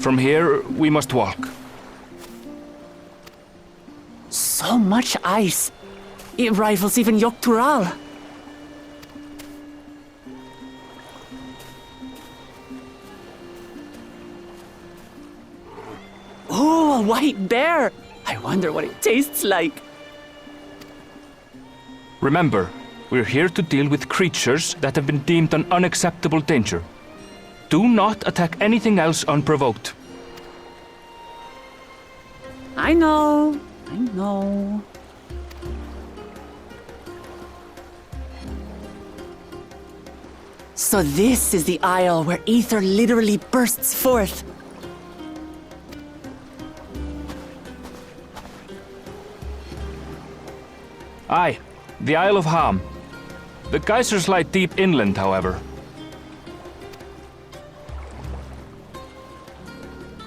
From here, we must walk. So much ice. It rivals even Yogg-Tural. Oh, a white bear! I wonder what it tastes like. Remember, we're here to deal with creatures that have been deemed an unacceptable danger. Do not attack anything else unprovoked. I know. So this is the isle where ether literally bursts forth. Aye, the Isle of Ham. The geysers lie deep inland, however.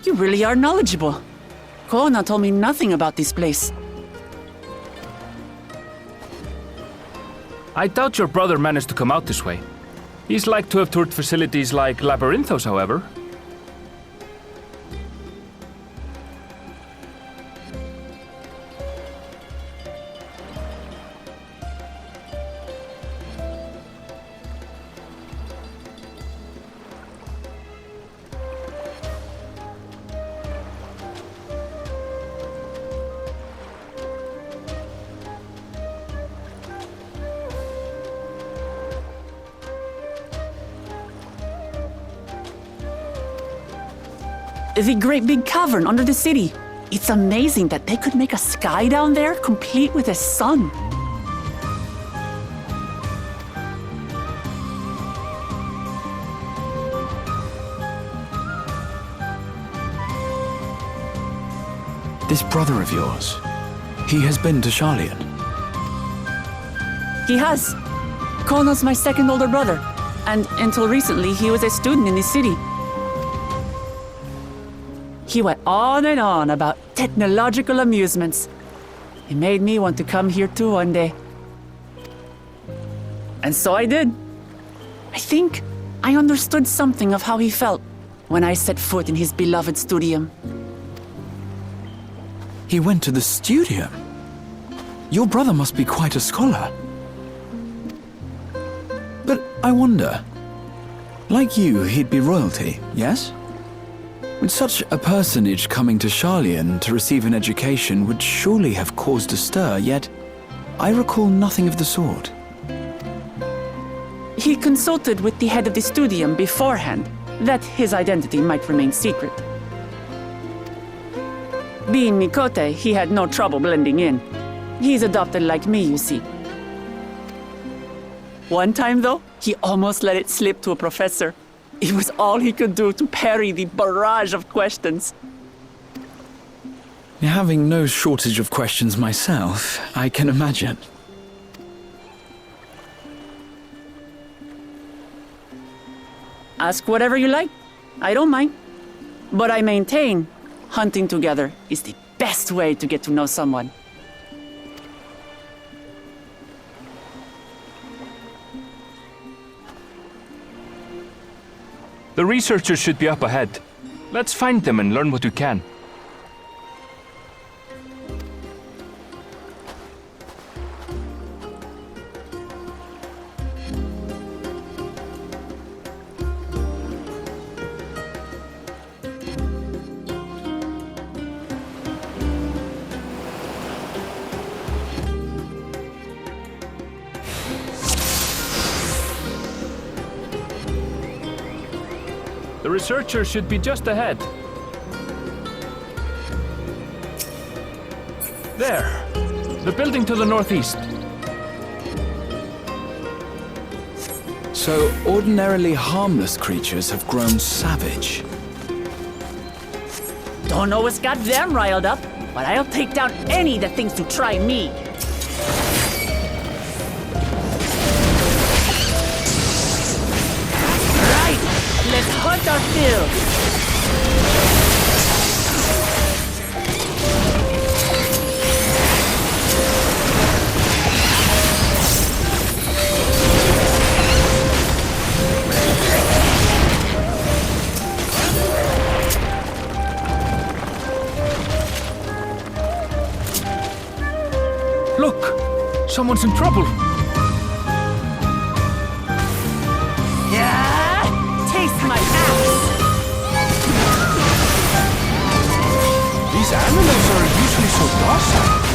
You really are knowledgeable. Kona told me nothing about this place. I doubt your brother managed to come out this way. He's like to have toured facilities like Labyrinthos, however. The great big cavern under the city. It's amazing that they could make a sky down there complete with a sun. This brother of yours, he has been to Sharlayan? He has. Kono's my second older brother, and until recently he was a student in the city. He went on and on about technological amusements. It made me want to come here too one day. And so I did. I think I understood something of how he felt when I set foot in his beloved studium. He went to the studium? Your brother must be quite a scholar. But I wonder, like you, he'd be royalty, yes? With such a personage coming to Sharlayan to receive an education would surely have caused a stir, yet I recall nothing of the sort. He consulted with the head of the studium beforehand, that his identity might remain secret. Being Mikote, he had no trouble blending in. He's adopted like me, you see. One time, though, he almost let it slip to a professor. It was all he could do to parry the barrage of questions. Having no shortage of questions myself, I can imagine. Ask whatever you like. I don't mind. But I maintain, hunting together is the best way to get to know someone. The researchers should be up ahead. Let's find them and learn what we can. The researchers should be just ahead. There. The building to the northeast. So ordinarily harmless creatures have grown savage. Don't know what's got them riled up, but I'll take down any that thinks to try me. Right, let's hunt our fill. Look! Someone's in trouble! Yeah! Taste my axe! These animals are usually so docile.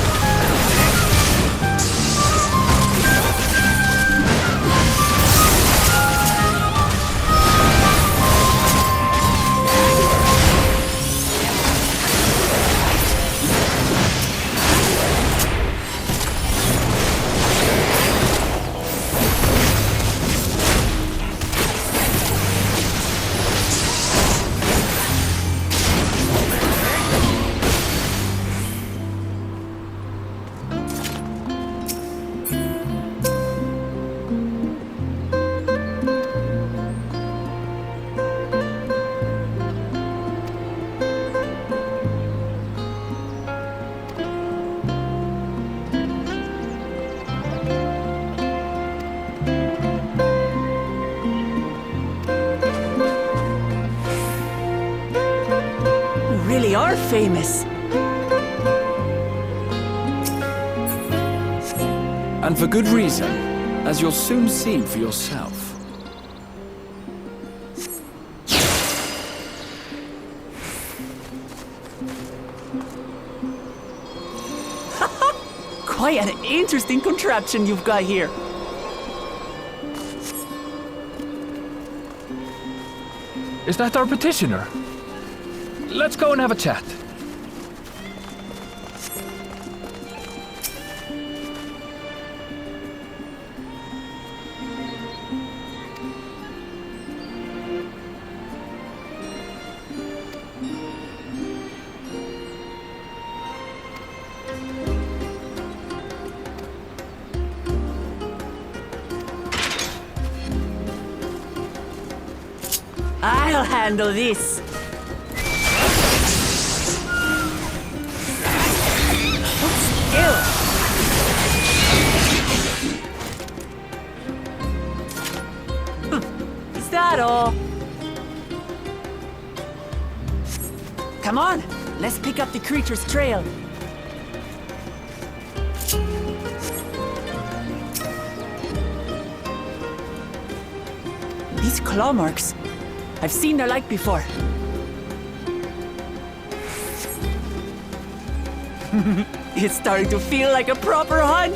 Really are famous. And for good reason, as you'll soon see for yourself. Quite an interesting contraption you've got here. Is that our petitioner? Let's go and have a chat. I'll handle this. Hold still. Is that all? Come on, let's pick up the creature's trail. These claw marks. I've seen their like before. It's starting to feel like a proper hunt.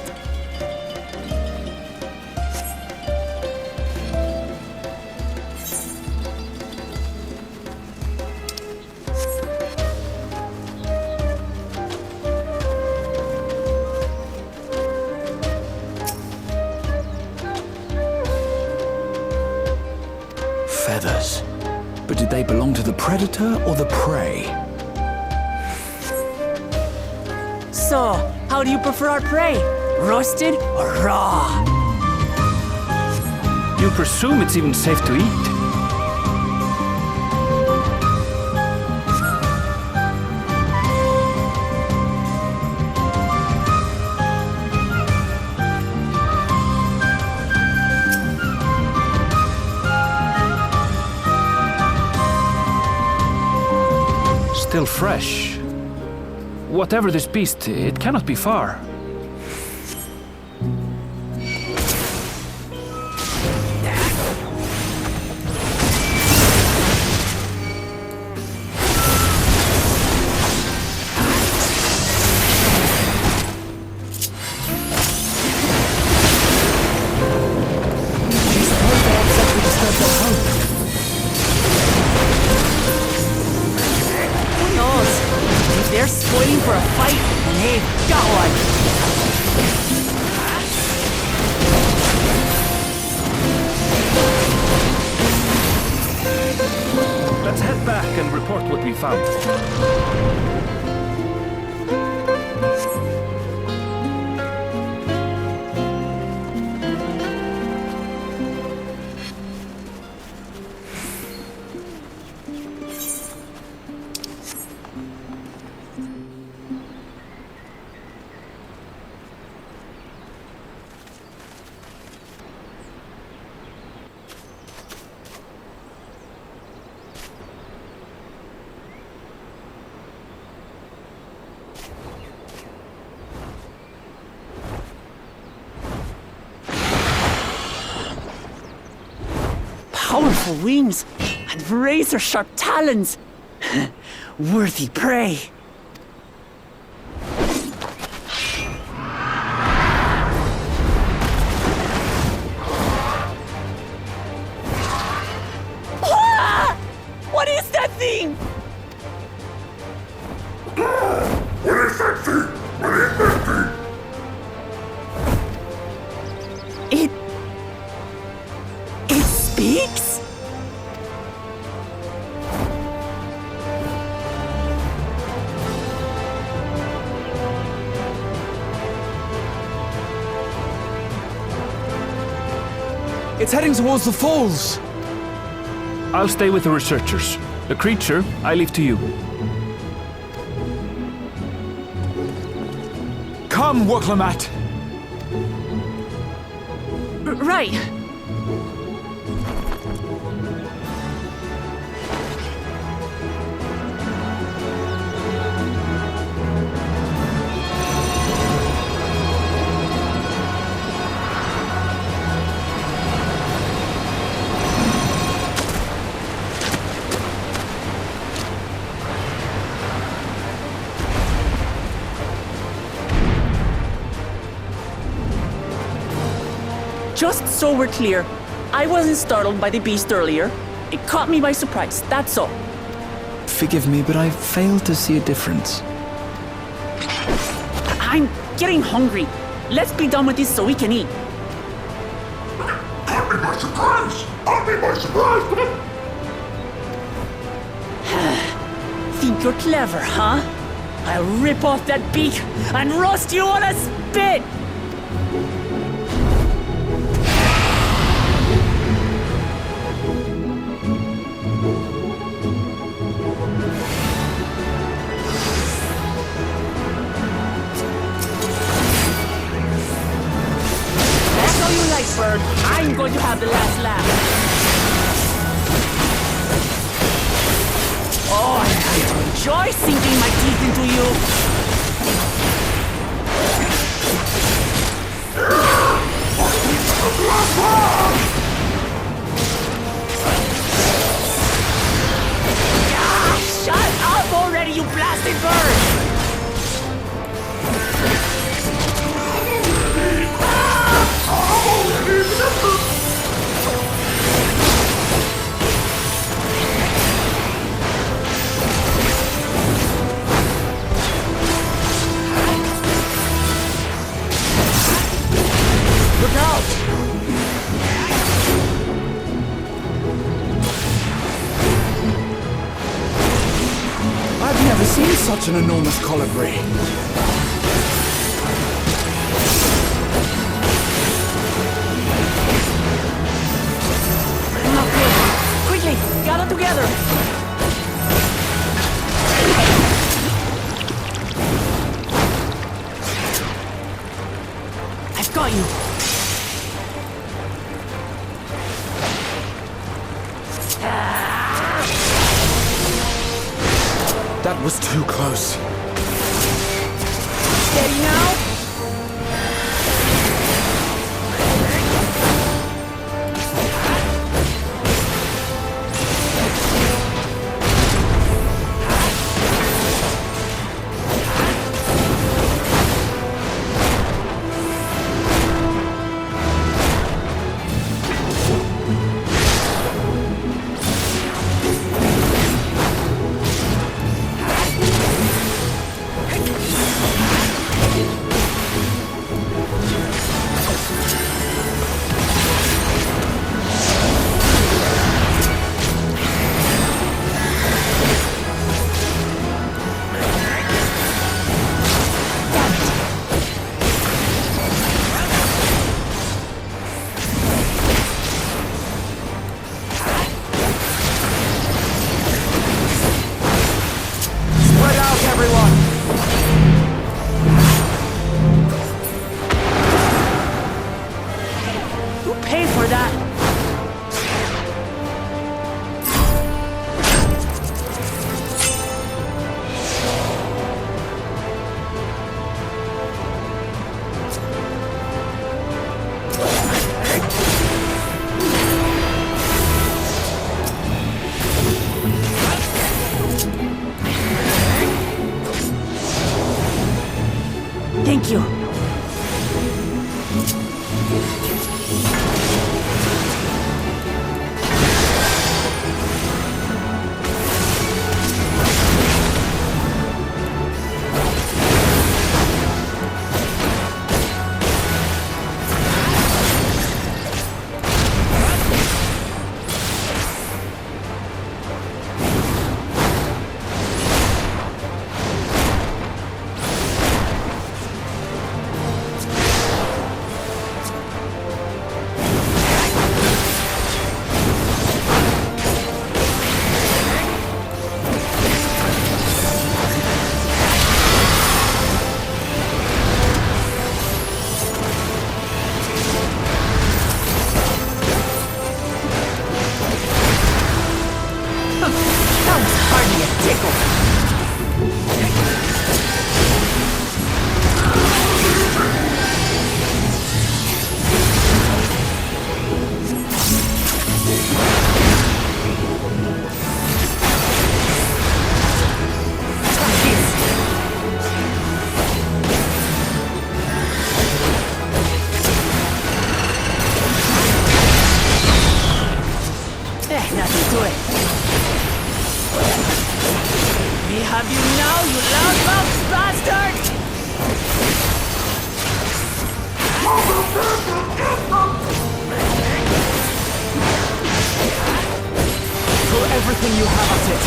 Feathers. But did they belong to the predator or the prey? So, how do you prefer our prey? Roasted or raw? You presume it's even safe to eat? Still fresh. Whatever this beast, it cannot be far. They're spoiling for a fight, and they've got one. Let's head back and report what we found. powerful wings and razor-sharp talons. Worthy prey. Ah! What is that thing? What is that thing? What is that thing? It speaks? It's heading towards the falls. I'll stay with the researchers. The creature, I leave to you. Come, Waklamat. Right. Just so we're clear, I wasn't startled by the beast earlier. It caught me by surprise, that's all. Forgive me, but I fail to see a difference. I'm getting hungry. Let's be done with this so we can eat. Caught me by surprise! Caught me by surprise! Think you're clever, huh? I'll rip off that beak and roast you on a spit! That's all you like, bird. I'm going to have the last laugh. Oh, I enjoy sinking my teeth into you. Ah, shut up already, you blasted bird! Look out! I've never seen such an enormous colibri. Not good. Quickly, gather together! I've got you. That was too close. Steady now? you. That was hardly a tickle. Nothing to it. We have you now, you loudmouth bastard! Throw everything you have at it.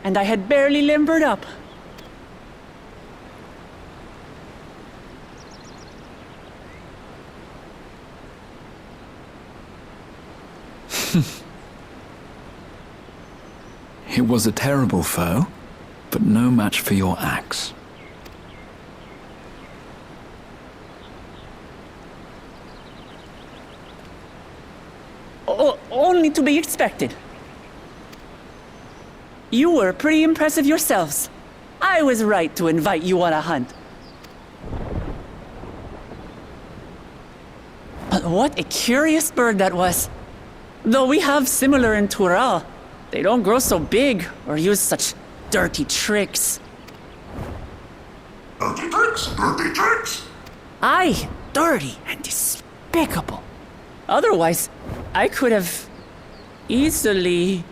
And I had barely limbered up. It was a terrible foe, but no match for your axe. Only to be expected. You were pretty impressive yourselves. I was right to invite you on a hunt. But what a curious bird that was. Though we have similar in Tural, they don't grow so big or use such dirty tricks. Dirty tricks? Dirty tricks? Aye, dirty and despicable. Otherwise, I could have easily...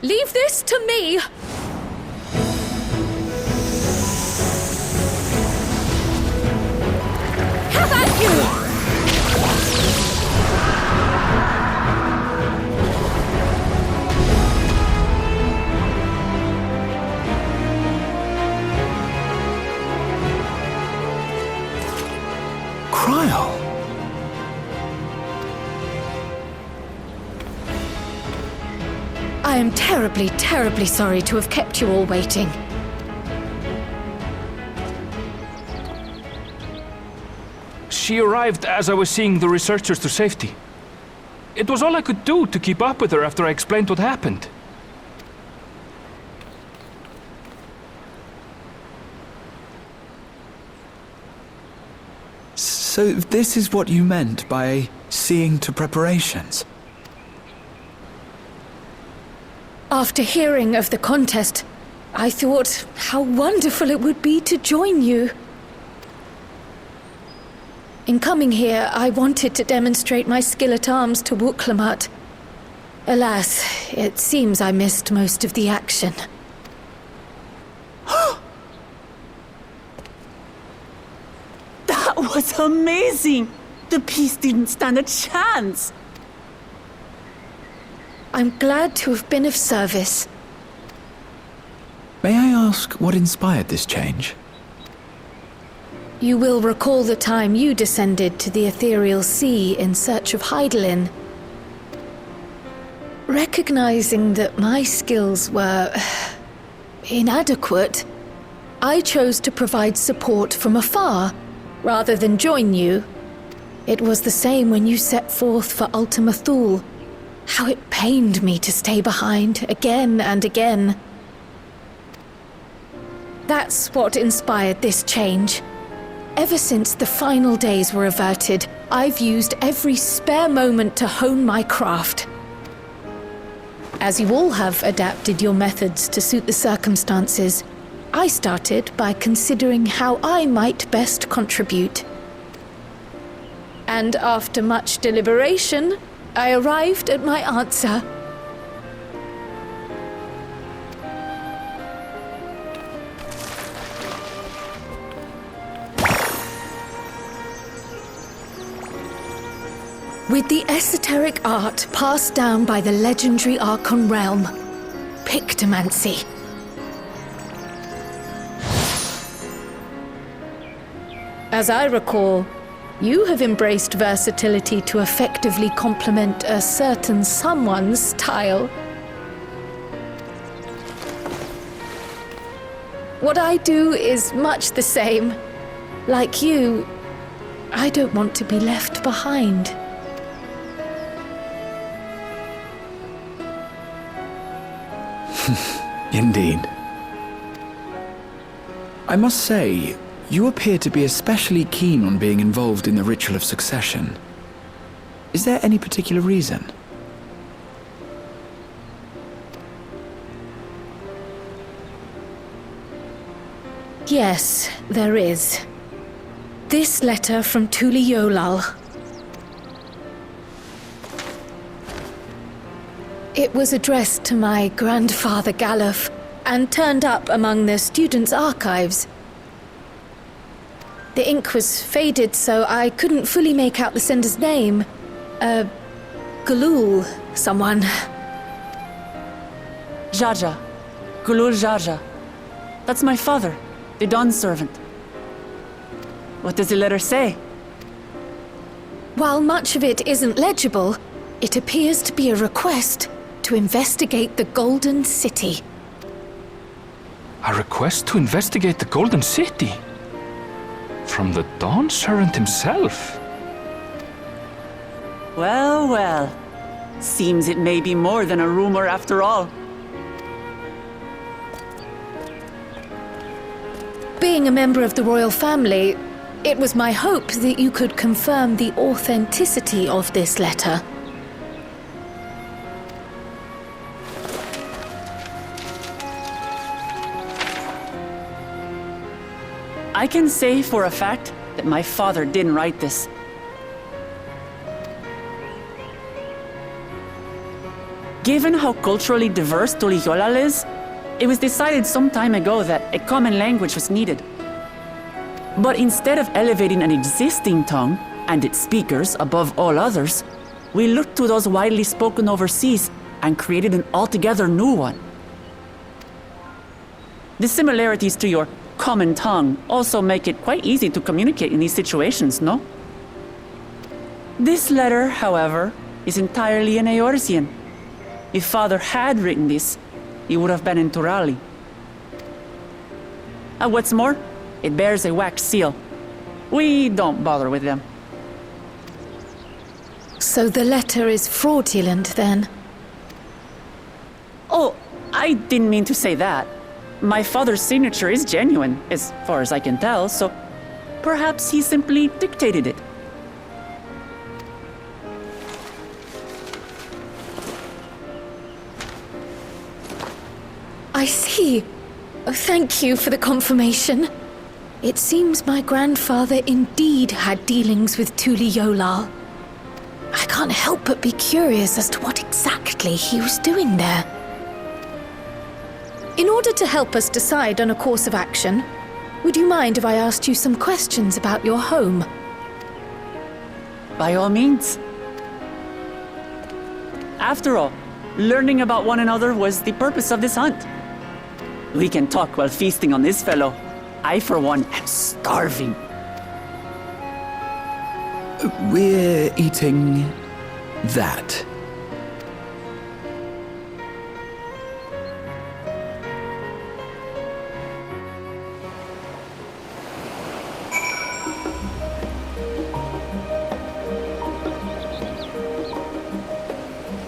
Leave this to me! Have at you! Cryle! I am terribly, terribly sorry to have kept you all waiting. She arrived as I was seeing the researchers to safety. It was all I could do to keep up with her after I explained what happened. So this is what you meant by seeing to preparations? After hearing of the contest, I thought how wonderful it would be to join you. In coming here, I wanted to demonstrate my skill at arms to Wuklamut. Alas, it seems I missed most of the action. That was amazing! The piece didn't stand a chance! I'm glad to have been of service. May I ask what inspired this change? You will recall the time you descended to the ethereal sea in search of Heidelin. Recognizing that my skills were inadequate, I chose to provide support from afar, rather than join you. It was the same when you set forth for Ultima Thule. How it pained me to stay behind, again and again. That's what inspired this change. Ever since the final days were averted, I've used every spare moment to hone my craft. As you all have adapted your methods to suit the circumstances, I started by considering how I might best contribute. And after much deliberation, I arrived at my answer. With the esoteric art passed down by the legendary Archon realm, Pictomancy. As I recall, you have embraced versatility to effectively complement a certain someone's style. What I do is much the same. Like you, I don't want to be left behind. Indeed. I must say, you appear to be especially keen on being involved in the ritual of succession. Is there any particular reason? Yes, there is. This letter from Tuli Yolal. It was addressed to my grandfather Galuf and turned up among the students' archives. The ink was faded, so I couldn't fully make out the sender's name. Galul, someone. Jaja. Gulul Jaja. That's my father, the Dawn servant. What does the letter say? While much of it isn't legible, it appears to be a request to investigate the Golden City. A request to investigate the Golden City? From the Dawn Servant himself? Well, well. Seems it may be more than a rumor after all. Being a member of the royal family, it was my hope that you could confirm the authenticity of this letter. I can say for a fact that my father didn't write this. Given how culturally diverse Tuli Yolal is, it was decided some time ago that a common language was needed. But instead of elevating an existing tongue and its speakers above all others, we looked to those widely spoken overseas and created an altogether new one. The similarities to your common tongue also make it quite easy to communicate in these situations, no? This letter, however, is entirely in Eorzean. If Father had written this, he would have been in Turali. And what's more, it bears a wax seal. We don't bother with them. So the letter is fraudulent, then? Oh, I didn't mean to say that. My father's signature is genuine, as far as I can tell, so perhaps he simply dictated it. I see. Thank you for the confirmation. It seems my grandfather indeed had dealings with Tuli Yolal. I can't help but be curious as to what exactly he was doing there. In order to help us decide on a course of action, would you mind if I asked you some questions about your home? By all means. After all, Learning about one another was the purpose of this hunt. We can talk while feasting on this fellow. I, for one, am starving. We're eating that.